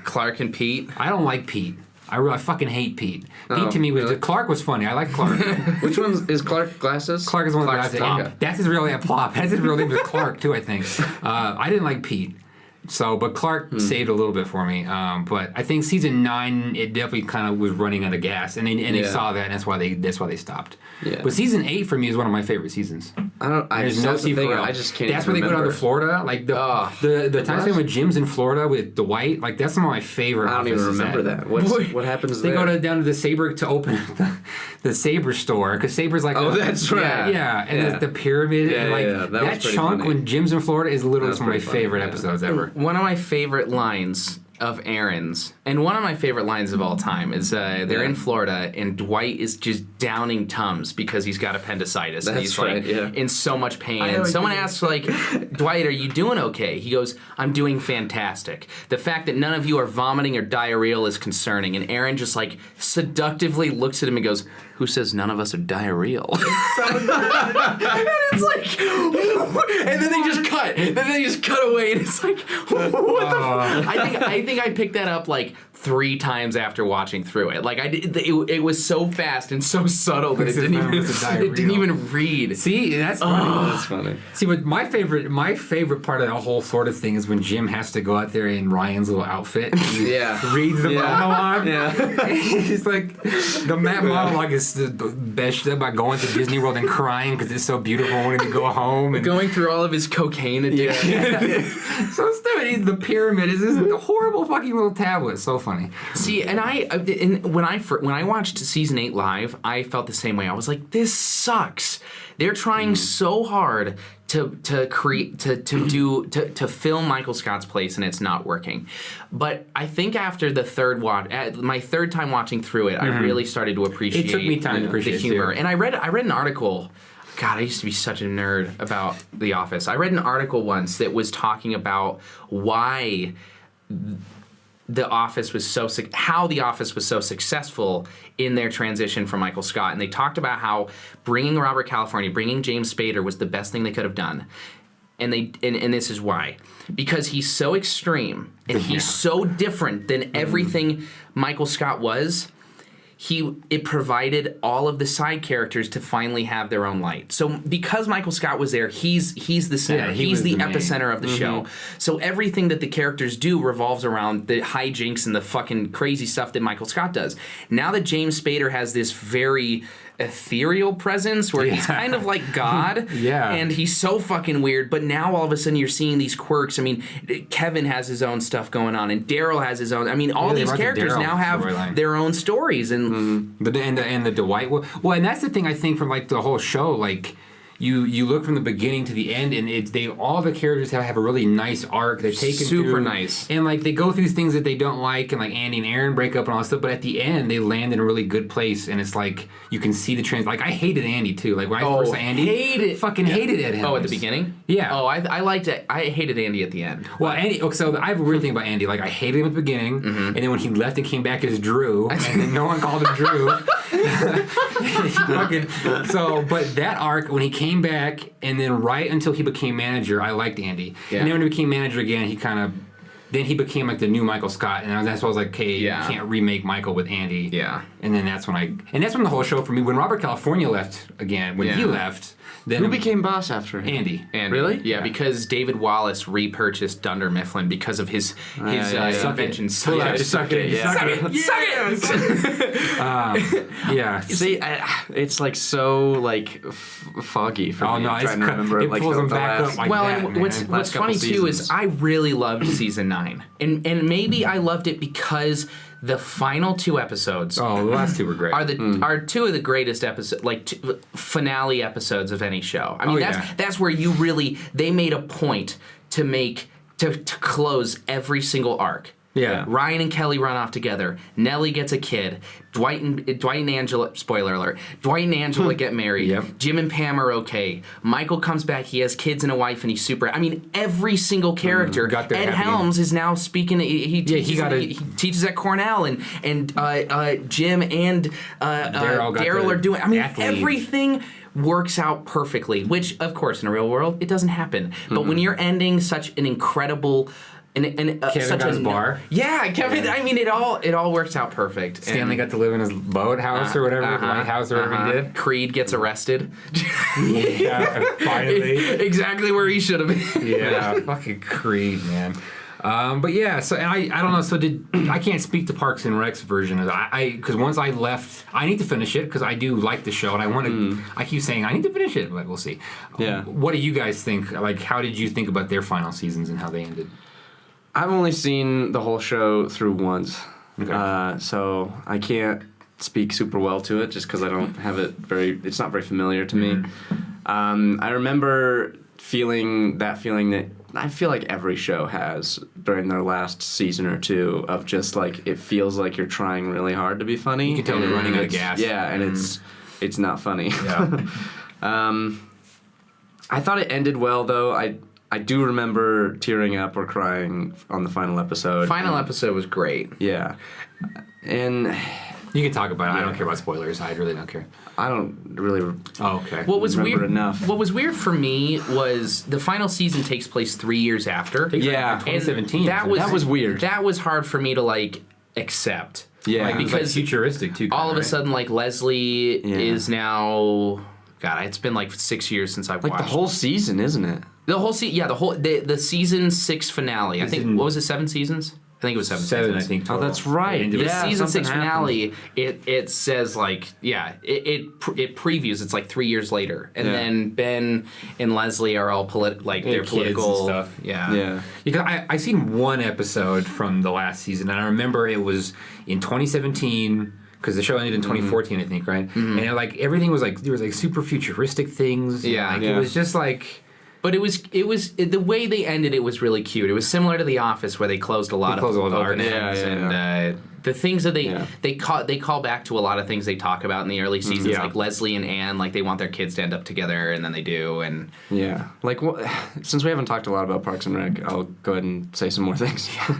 Clark and Pete. I don't like Pete. I fucking hate Pete. Oh, Pete to me was really? Clark was funny. I like Clark. Which one is Clark Glasses? Clark is one of the Clark's guys. Clark. That's his real name. Plop. That's his real name. Is Clark too. I think. I didn't like Pete. So, but Clark saved a little bit for me. But I think season 9, it definitely kind of was running out of gas, and they Yeah. saw that, and that's why they stopped. Yeah. But season 8 for me is one of my favorite seasons. I don't. There's no that's the Steve thing. Carell. I just can't. That's where they even go down remember. to Florida, like the time spent with Jim's in Florida with Dwight. Like that's some of my favorite. I don't even offices remember at. that. What happens They there? go down to the Saber to open the Saber store because Saber's like Oh, that's right. yeah, and Yeah. there's the pyramid Yeah, and like yeah, that was pretty chunk funny. when Jim's in Florida is literally was some of my pretty funny, favorite yeah. episodes ever. One of my favorite lines of Aaron's, and one of my favorite lines of all time is they're in Florida and Dwight is just downing Tums because he's got appendicitis and he's like in so much pain. And someone asks like, Dwight, are you doing okay? He goes, I'm doing fantastic. The fact that none of you are vomiting or diarrheal is concerning. And Aaron just like seductively looks at him and goes, who says none of us are diarrheal? And it's like, and then they just cut. And then they just cut away, and it's like, what the? I think I picked that up like 3 times after watching through it. Like it was so fast and so subtle that it didn't even read. See, that's funny. That's funny. See, but my favorite part of the whole sort of thing is when Jim has to go out there in Ryan's little outfit. And he reads the monologue. Yeah. He's like, the monologue is the best shit about going to Disney World and crying because it's so beautiful wanting to go home. And going through all of his cocaine addiction. So stupid. The pyramid is this horrible fucking little tablet. So funny. See, and when I watched season 8 live, I felt the same way. I was like, this sucks. They're trying so hard to film Michael Scott's place, and it's not working. But I think after the third watch, my third time watching through it, I really started to appreciate. It took me time to appreciate the humor. Too. And I read an article. God, I used to be such a nerd about The Office. I read an article once that was talking about why The Office was how The Office was so successful in their transition from Michael Scott. And they talked about how bringing Robert California, bringing James Spader was the best thing they could have done. And this is why. Because he's so extreme and he's so different than everything Michael Scott was. It provided all of the side characters to finally have their own light. So because Michael Scott was there, he's the center. He's the epicenter of the show. So everything that the characters do revolves around the hijinks and the fucking crazy stuff that Michael Scott does. Now that James Spader has this very ethereal presence where he's kind of like God and he's so fucking weird, but now all of a sudden you're seeing these quirks. I mean, Kevin has his own stuff going on and Daryl has his own. I mean, all these characters now have their own stories and the Dwight. Well, and that's the thing I think from like the whole show, like you look from the beginning to the end, and all the characters have a really nice arc. They're taken super nice, and like they go through things that they don't like, and like Andy and Aaron break up and all that stuff. But at the end, they land in a really good place, and it's like you can see the trend. Like I hated Andy too. Like when I first saw Andy, hated him. Oh, at the beginning? Yeah. Oh, I liked it. I hated Andy at the end. Well, Andy. So I have a weird thing about Andy. Like I hated him at the beginning, and then when he left and came back as Drew, and then no one called him Drew. But that arc when he came back. And then right until he became manager, I liked Andy. Yeah. And then when he became manager again, then he became like the new Michael Scott. And that's why I was like, okay, you can't remake Michael with Andy. Yeah. And then that's when the whole show for me, when Robert California left again, when he left, then who became boss after him? Andy. Really? Yeah, because David Wallace repurchased Dunder Mifflin because of his inventions. Suck it. Suck it. Yeah. See, it's like so like foggy for me. Oh no, I'm trying to remember it pulls them back up like that. And what's funny too is I really loved season 9, and maybe I loved it because the final 2 episodes. Oh, the last 2 were great. Are 2 of the greatest episodes, like finale episodes of any show. I mean, that's where they made a point to close every single arc. Yeah. Ryan and Kelly run off together. Nellie gets a kid. Dwight and Angela, spoiler alert, Dwight and Angela get married. Yep. Jim and Pam are okay. Michael comes back. He has kids and a wife, and he's super. I mean, every single character. Ed Helms is now speaking. He teaches at Cornell, and Jim and Daryl are doing. I mean, everything works out perfectly. Which, of course, in a real world, it doesn't happen. But when you're ending such an incredible. Kevin got his bar. Yeah, Kevin. I mean, it all works out perfect. Stanley got to live in his boathouse or whatever, lighthouse or whatever he did. Creed gets arrested. Yeah, finally. Exactly where he should have been. Yeah, fucking Creed, man. But yeah, so I don't know. So I can't speak to Parks and Rec's version of that. Because once I left, I need to finish it because I do like the show and I want to. I keep saying I need to finish it, but we'll see. Yeah. What do you guys think? Like, how did you think about their final seasons and how they ended? I've only seen the whole show through once, Okay. so I can't speak super well to it just because I don't have it it's not very familiar to me. I remember feeling that I feel like every show has during their last season or two of just like it feels like you're trying really hard to be funny. You can tell and they're running out of it's- gas. Yeah, and it's not funny. Yeah. I thought it ended well though. I do remember tearing up or crying on the final episode. Final episode was great. Yeah. And You can talk about it. I don't care about spoilers. I really don't care. I don't really Oh, okay. What was remember weird enough. What was weird for me was the final season takes place 3 years after. Yeah. And 2017. That was weird. That was hard for me to like accept. Yeah. Like, because because futuristic too. all of a right? sudden like Leslie Yeah. is now. God, it's been like 6 years since I've like watched the whole season, isn't it? the whole the season 6 finale. I think Season- what was it? 7 seasons? I think it was 7 7, I seasons. think. Oh, Total. that's right. End of The it. Yeah, season something 6 finale, it says like, it previews. It's like 3 years later, and Yeah. then Ben and Leslie are all their kids and political stuff. Yeah. Because I seen one episode from the last season, and I remember it was in 2017 because the show ended in 2014, I think, right? And like everything was like there was like super futuristic things. Yeah. like, Yeah. it was just like But it was the way they ended it was really cute. It was similar to The Office where they closed a lot closed of all the open arcs. ends Yeah. and the things that Yeah. they call back to a lot of things they talk about in the early seasons, Yeah. like Leslie and Anne, like they want their kids to end up together, and then they do, and Yeah. Like, since we haven't talked a lot about Parks and Rec, I'll go ahead and say some more things. Hit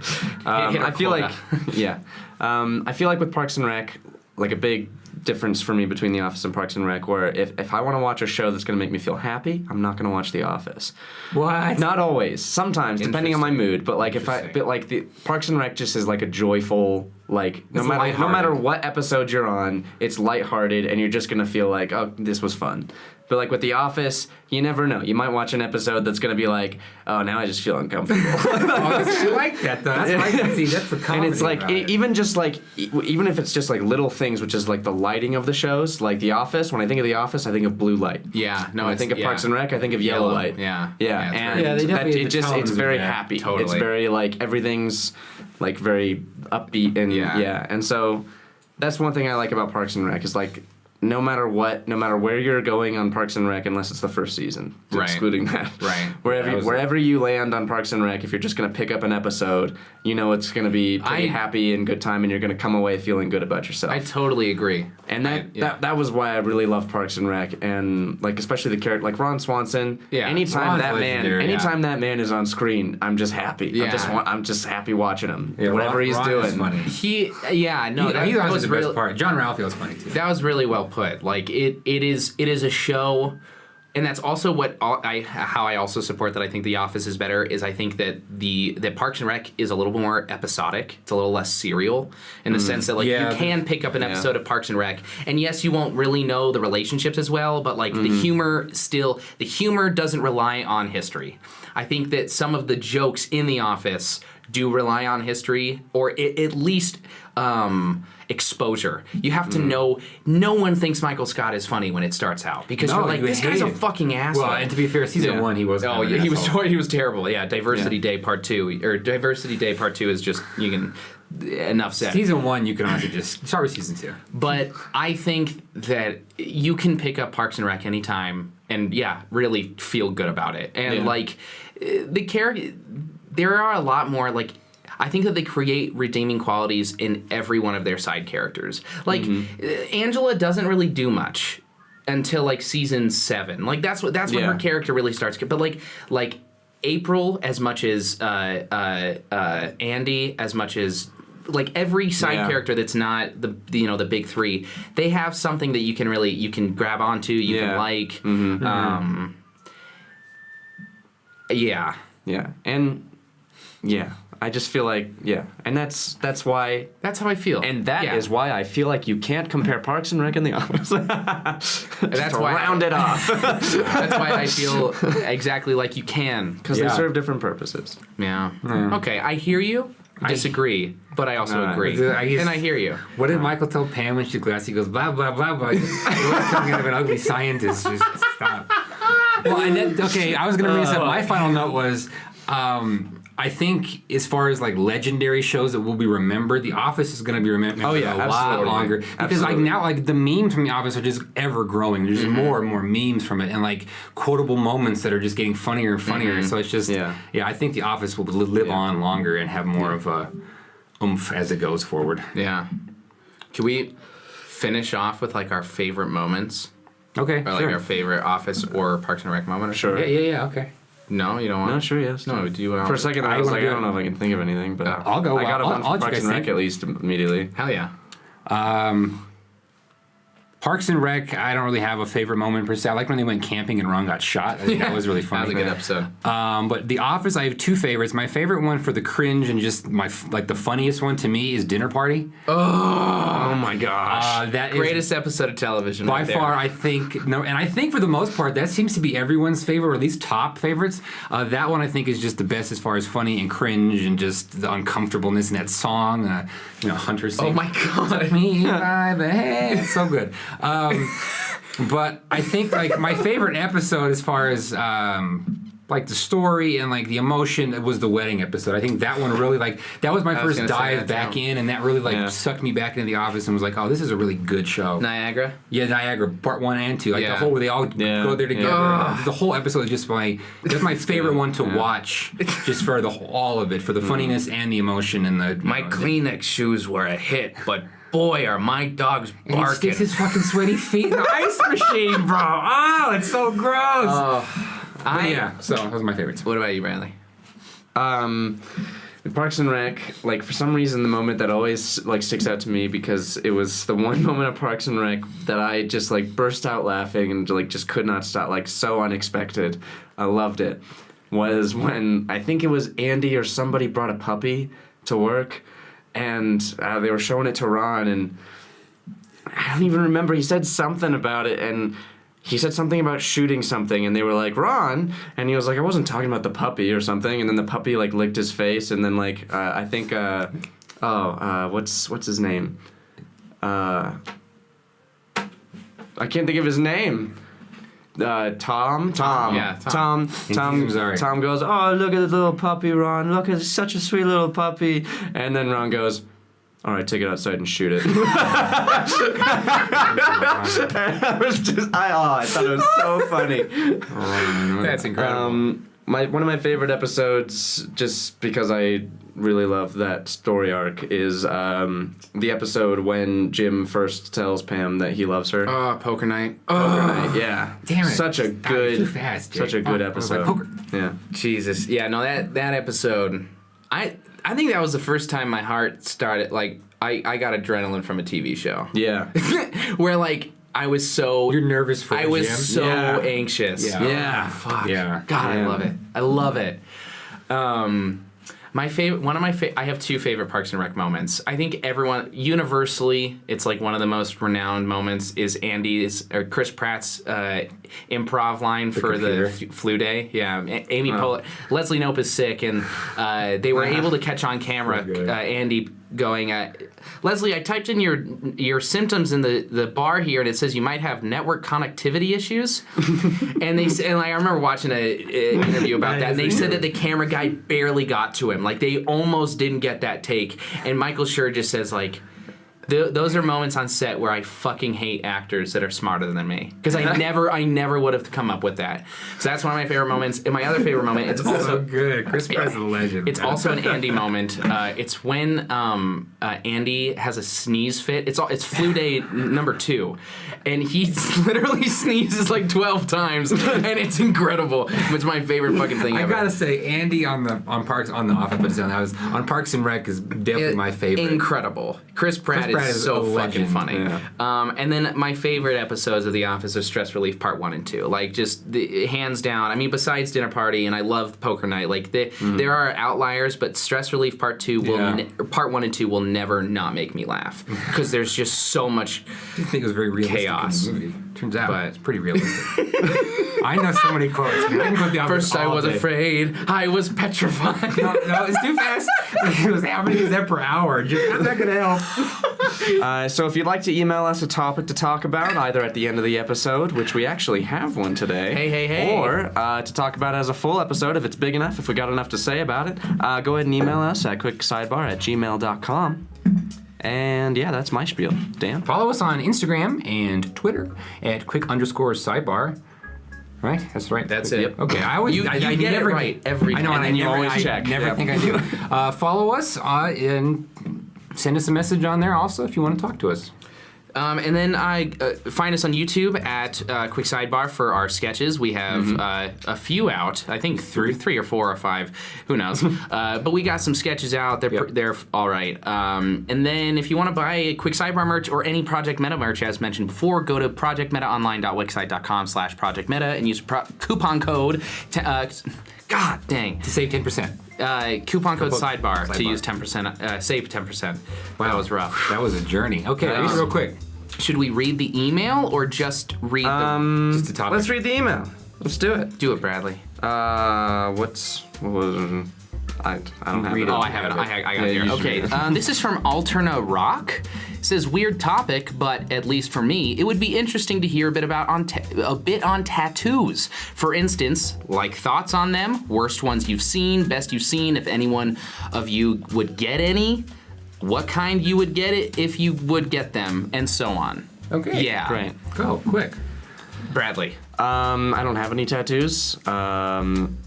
our I feel quota. like, yeah. I feel like with Parks and Rec, like a big difference for me between The Office and Parks and Rec, where if I want to watch a show that's going to make me feel happy, I'm not going to watch The Office. what? Not always. Sometimes, depending on my mood. But like Interesting. like the Parks and Rec just is like a joyful, like no It's matter lighthearted. what episode you're on, it's lighthearted and you're just gonna feel like, oh, this was fun. But like with The Office, you never know. You might watch an episode that's gonna be like, oh, now I just feel uncomfortable. I like that though. That's the comedy. And it's like about it. even just like even if it's just like little things, which is like the lighting of the shows, like The Office. When I think of The Office, I think of blue light. yeah, no, When I think of Parks and Rec, I think of yellow light. Yeah, Yeah, it's and very- Yeah, they that, definitely it have the just tones it's of very that. happy. It's Totally. very like everything's like very upbeat and Yeah. and so that's one thing I like about Parks and Rec is like no matter where you're going on Parks and Rec, unless it's the first season, Right. excluding that, Right. wherever you land on Parks and Rec, if you're just gonna pick up an episode, you know it's gonna be pretty happy and good time, and you're gonna come away feeling good about yourself. I totally agree. And that was why I really loved Parks and Rec, and like especially the character like Ron Swanson. Yeah. Anytime Ron's that legendary, anytime that man is on screen, I'm just happy. Yeah. I'm just happy watching him. Yeah, Whatever Ron- he's Ron doing. is funny. He that He's honestly was the real. best part. John Ralphio's funny too. That was really well put. Like it is a show, and that's also what how I also support that I think The Office is better is I think that Parks and Rec is a little more episodic. It's a little less serial in the sense that like Yeah, you can pick up an episode of Parks and Rec, and yes, you won't really know the relationships as well, but like the humor doesn't rely on history. I think that some of the jokes in The Office do rely on history, or at least exposure. You have to know. No one thinks Michael Scott is funny when it starts out because No, you're like, you this hate guy's a it. fucking asshole. Well, and to be fair, season 1 he was. Oh, kind of yeah, an he was asshole. he was terrible. Yeah, Diversity Day Part 2 or Diversity Day Part 2 is just you can enough said. Season 1 you can honestly just start with season 2. But I think that you can pick up Parks and Rec anytime and really feel good about it. And like the character, there are a lot more like. I think that they create redeeming qualities in every one of their side characters. Like Angela doesn't really do much until like season 7. Like that's when her character really starts. But like April, as much as Andy, as much as like every side character that's not the big three, they have something that you can grab onto. You can like. Yeah, and I just feel like and that's why. That's how I feel. And that is why I feel like you can't compare Parks and Rec and The Office. That's to why round it off. That's why I feel exactly like you can. Because they serve different purposes. Yeah. Okay, I hear you. I disagree, but I also No, agree. And I hear you. What did Michael tell Pam when she glass? He goes blah blah blah blah. He was talking of an ugly scientist. Just stop. Well, and then, okay, I was gonna bring this up. My final note was, I think as far as like legendary shows that will be remembered, The Office is going to be remembered Oh, yeah, a lot absolutely. longer because like Absolutely. now like the memes from The Office are just ever growing. There's more and more memes from it and like quotable moments that are just getting funnier and funnier. So it's just Yeah. I think The Office will live on longer and have more of a oomph as it goes forward. Yeah. Can we finish off with like our favorite moments? Okay, Or like sure. our favorite Office or Parks and Rec moment? Or Sure. Yeah, okay. No, you don't want No, sure, yes. No, do you want For a second, I I was wanna like, do I don't it. know if I can think of anything, but I'll go. I got a I'll- bunch I'll of let you Parks guys and Rec think. at least immediately. Hell yeah. Parks and Rec, I don't really have a favorite moment per se. I like when they went camping and Ron got shot. I think that was really That funny. was a good episode. But The Office, I have two favorites. My favorite one for the cringe and just the funniest one to me is Dinner Party. Oh my gosh. That is Greatest episode of television. by right there. far, I think, and I think for the most part, that seems to be everyone's favorite, or at least top favorites. That one I think is just the best as far as funny and cringe and just the uncomfortableness in that song. Hunter singing. Oh my god. Me by the hand. It's so good. But I think like my favorite episode as far as like the story and like the emotion was the wedding episode. I think that one really that was my I was first gonna say dive that, back too. in, and that really Yeah. sucked me back into The Office and was like, oh, this is a really good show. Niagara. Yeah, Niagara Part 1 and 2, like the Yeah. whole where they all Yeah. go there together. Yeah. The whole episode is just that's my favorite one to watch, just for all of it, for the funniness and the emotion and the. My Kleenex shoes were a hit, but boy, are my dogs And he barking. sticks his fucking sweaty feet in the ice machine, bro. Oh, it's so gross. But yeah, so those are my favorites. What about you, Bradley? Parks and Rec, like for some reason, the moment that always like sticks out to me because it was the one moment of Parks and Rec that I just like burst out laughing and like just could not stop, like so unexpected. I loved it. Was when I think it was Andy or somebody brought a puppy to work, and they were showing it to Ron, and I don't even remember. He said something about it, and he said something about shooting something, and they were like, Ron, and he was like, I wasn't talking about the puppy or something, and then the puppy like licked his face, and then like I think what's his name? I can't think of his name. Tom. Yeah, Tom. Sorry. Tom goes, oh, look at the little puppy, Ron. Look, it's such a sweet little puppy. And then Ron goes, all right, take it outside and shoot it. I thought it was so funny. That's incredible. One of my favorite episodes, just because I really love that story arc, is the episode when Jim first tells Pam that he loves her. Oh, poker night. Yeah, Damn it. Such a good, Too fast, Jake. such a good Oh, I was episode. like, poker. Yeah. Jesus. Yeah, no, that episode, I think that was the first time my heart started, like, I got adrenaline from a TV show. Yeah. Where, like, I was so... You're nervous for I was Jim? so Yeah. anxious. Yeah. Yeah. Fuck. Yeah. God, I Yeah. love it. I love it. My favorite, I have two favorite Parks and Rec moments. I think everyone, universally, it's like one of the most renowned moments is Chris Pratt's improv line for computer. the flu day. Yeah, Amy Poehler, Leslie Knope is sick, and they were able to catch on camera So good. Andy going, Leslie, I typed in your symptoms in the bar here, and it says you might have network connectivity issues. and I remember watching an interview about that, and they said that the camera guy barely got to him. Like, they almost didn't get that take. And Michael Schur just says, like, those are moments on set where I fucking hate actors that are smarter than me, because I never would have come up with that. So that's one of my favorite moments. And my other favorite moment, it's So also good. Chris Pratt's a legend. it's also an Andy moment. It's when Andy has a sneeze fit. It's flu day number 2, and he literally sneezes like 12 times, and it's incredible. It's my favorite fucking thing I ever. gotta say, Andy on the Office, but on Parks and Rec is definitely my favorite. Incredible. Chris Pratt is so a fucking legend. funny. Yeah. And then my favorite episodes of The Office are Stress Relief Part 1 and 2. Like, just hands down. I mean, besides Dinner Party, and I love Poker Night. Like, there are outliers, but Stress Relief Part 2 Part 1 and 2 will never not make me laugh, because there's just so much I think it was very realistic chaos. in the movie. Turns out But- it's pretty realistic. I know so many quotes. Man. I can quote the Office First I all was day. afraid, I was petrified. No, it's too fast. It was how many is that per hour? Just not gonna help. So if you'd like to email us a topic to talk about, either at the end of the episode, which we actually have one today, Hey. or to talk about it as a full episode, if it's big enough, if we got enough to say about it, go ahead and email us at quicksidebar@gmail.com. And yeah, that's my spiel. Dan? Follow us on Instagram and Twitter at quick_sidebar. Right? That's right. That's it. Okay. I always You I get it never right every I know, time. and I And you never, always I check. never Yep. think I do. Follow us and send us a message on there also if you want to talk to us. And then find us on YouTube at Quick Sidebar for our sketches. We have a few out. I think three or four or five. Who knows? But we got some sketches out. They're all right. And then if you want to buy Quick Sidebar merch or any Project Meta merch, as mentioned before, go to projectmetaonline.wixsite.com/projectmeta and use coupon code. God dang. To save 10%. Coupon code Sidebar to Sidebar. use 10%. Save 10%. Wow, that was rough. That was a journey. Okay, real quick. Should we read the email or just read the... Just a topic. Let's read the email. Let's do it. Do it, Bradley. I don't have Read it. it. Oh, I have it. I got it here. you should Okay, read it. this is from Alterna Rock. It says, weird topic, but at least for me, it would be interesting to hear a bit on tattoos. For instance, like thoughts on them, worst ones you've seen, best you've seen, if anyone of you would get any, what kind you would get it if you would get them, and so on. Okay. Yeah. Great. Go, quick. Bradley. I don't have any tattoos.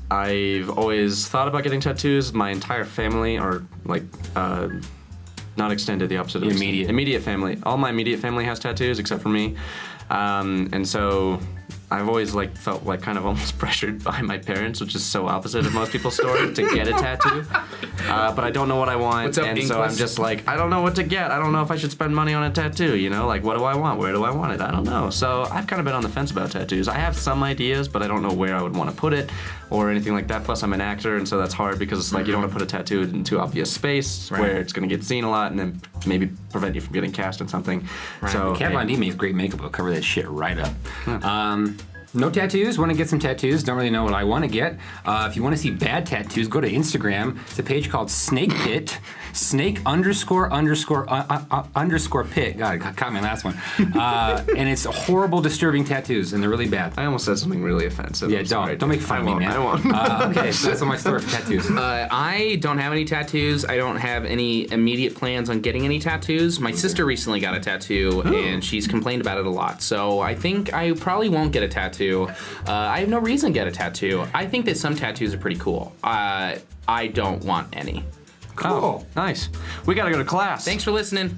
I've always thought about getting tattoos. My entire family are like, not extended, the opposite of Immediate. Immediate family. All my immediate family has tattoos except for me. And so I've always like felt like kind of almost pressured by my parents, which is so opposite of most people's story, to get a tattoo. But I don't know what I want, What's up, and so I'm Inkless? just like, I don't know what to get. I don't know if I should spend money on a tattoo, you know? Like, what do I want? Where do I want it? I don't know. So I've kind of been on the fence about tattoos. I have some ideas, but I don't know where I would want to put it or anything like that. Plus, I'm an actor, and so that's hard because it's like you don't want to put a tattoo in too obvious space where it's going to get seen a lot and then maybe prevent you from getting cast in something. So Kat Von D makes great makeup. It'll cover that shit right up. No tattoos. Want to get some tattoos? Don't really know what I want to get. If you want to see bad tattoos, go to Instagram. It's a page called Snake Pit. Snake___pit. God, it caught me last one. And it's horrible, disturbing tattoos, and they're really bad. I almost said something really offensive. Yeah, I'm sorry. don't make fun of me, man. I won't. Okay, so that's all my story for tattoos. I don't have any tattoos. I don't have any immediate plans on getting any tattoos. My sister recently got a tattoo, and she's complained about it a lot. So I think I probably won't get a tattoo. I have no reason to get a tattoo. I think that some tattoos are pretty cool. I don't want any. Cool. Nice. We got to go to class. Thanks for listening.